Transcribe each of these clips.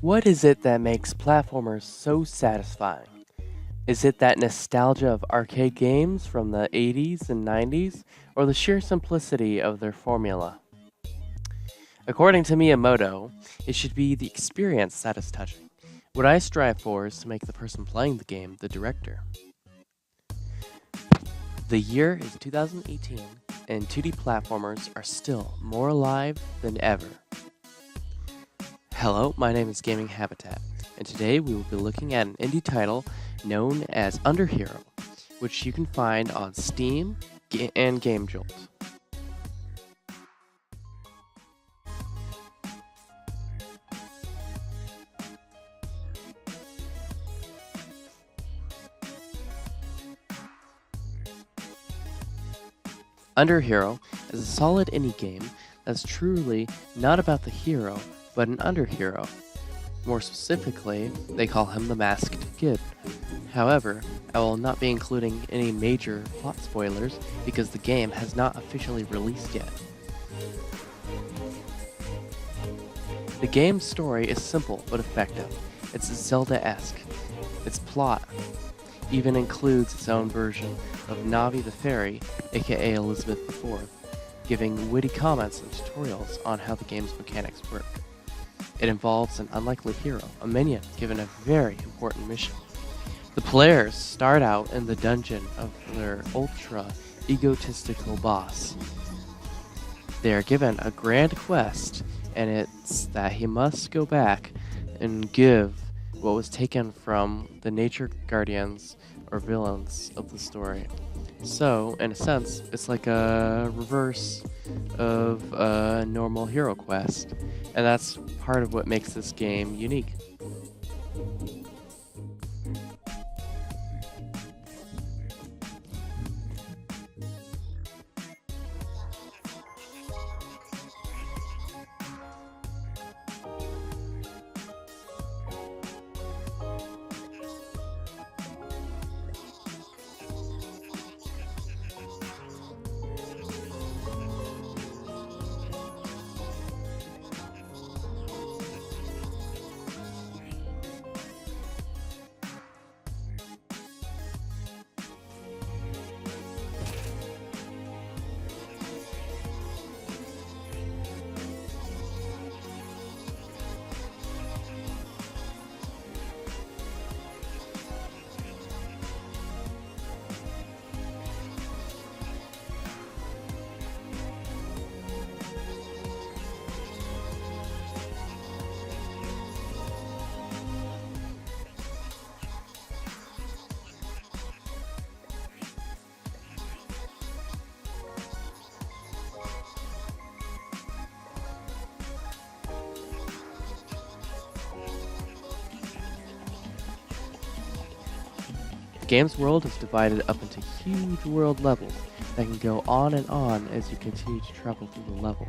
What is it that makes platformers so satisfying? Is it that nostalgia of arcade games from the 80s and 90s, or the sheer simplicity of their formula? According to Miyamoto, it should be the experience that is touching. What I strive for is to make the person playing the game the director. The year is 2018, and 2D platformers are still more alive than ever. Hello, my name is Gaming Habitat, and today we will be looking at an indie title known as UnderHero, which you can find on Steam and GameJolt. UnderHero is a solid indie game that's truly not about the hero, but an underhero. More specifically, they call him the Masked Kid. However, I will not be including any major plot spoilers because the game has not officially released yet. The game's story is simple but effective. It's Zelda-esque. Its plot even includes its own version of Navi the Fairy, aka Elizabeth IV, giving witty comments and tutorials on how the game's mechanics work. It involves an unlikely hero, a minion, given a very important mission. The players start out in the dungeon of their ultra-egotistical boss. They are given a grand quest, and it's that he must go back and give what was taken from the nature guardians or villains of the story. So, in a sense, it's like a reverse of a normal hero quest, and that's part of what makes this game unique. The game's world is divided up into huge world levels that can go on and on as you continue to travel through the level.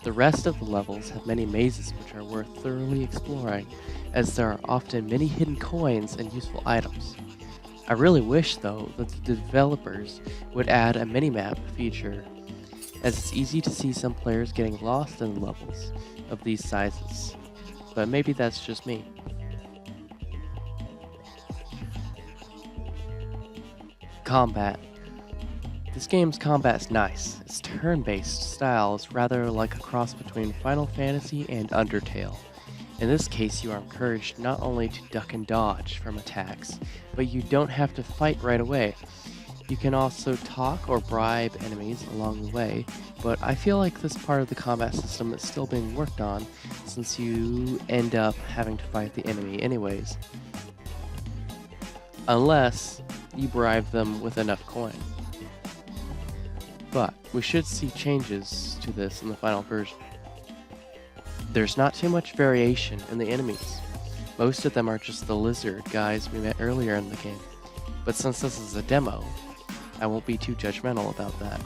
The rest of the levels have many mazes which are worth thoroughly exploring, as there are often many hidden coins and useful items. I really wish, though, that the developers would add a minimap feature, as it's easy to see some players getting lost in levels of these sizes. But maybe that's just me. Combat. This game's combat's nice. Its turn-based style is rather like a cross between Final Fantasy and Undertale. In this case, you are encouraged not only to duck and dodge from attacks, but you don't have to fight right away. You can also talk or bribe enemies along the way, but I feel like this part of the combat system is still being worked on since you end up having to fight the enemy anyways. Unless you bribe them with enough coin. But we should see changes to this in the final version. There's not too much variation in the enemies. Most of them are just the lizard guys we met earlier in the game. But since this is a demo, I won't be too judgmental about that.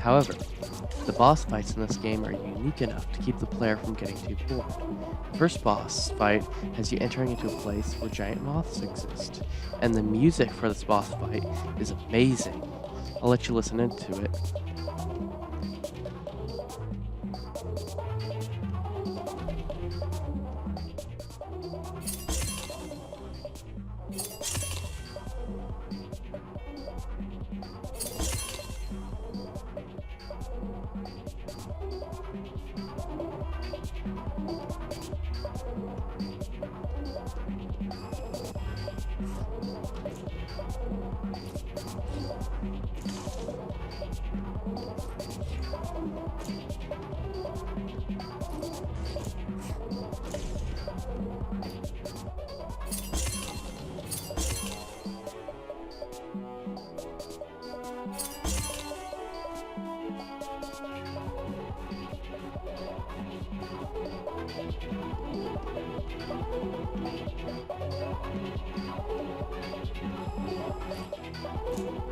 However, the boss fights in this game are unique enough to keep the player from getting too bored. The first boss fight has you entering into a place where giant moths exist, and the music for this boss fight is amazing. I'll let you listen into it.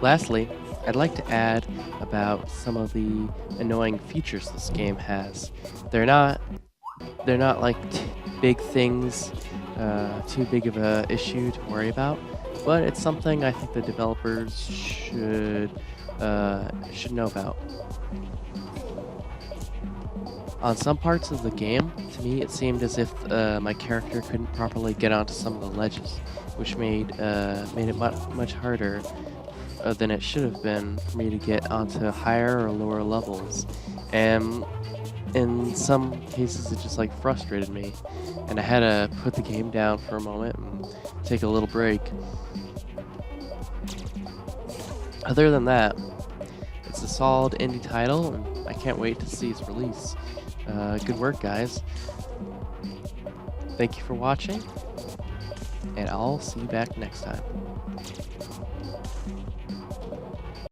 Lastly, I'd like to add about some of the annoying features this game has. They're not they're not like big things, too big of a issue to worry about, but it's something I think the developers should know about. On some parts of the game, to me, it seemed as if my character couldn't properly get onto some of the ledges, which made it much harder than it should have been for me to get onto higher or lower levels. And in some cases, it just like frustrated me, and I had to put the game down for a moment and take a little break. Other than that, it's a solid indie title, and I can't wait to see its release. Good work, guys. Thank you for watching, and I'll see you back next time.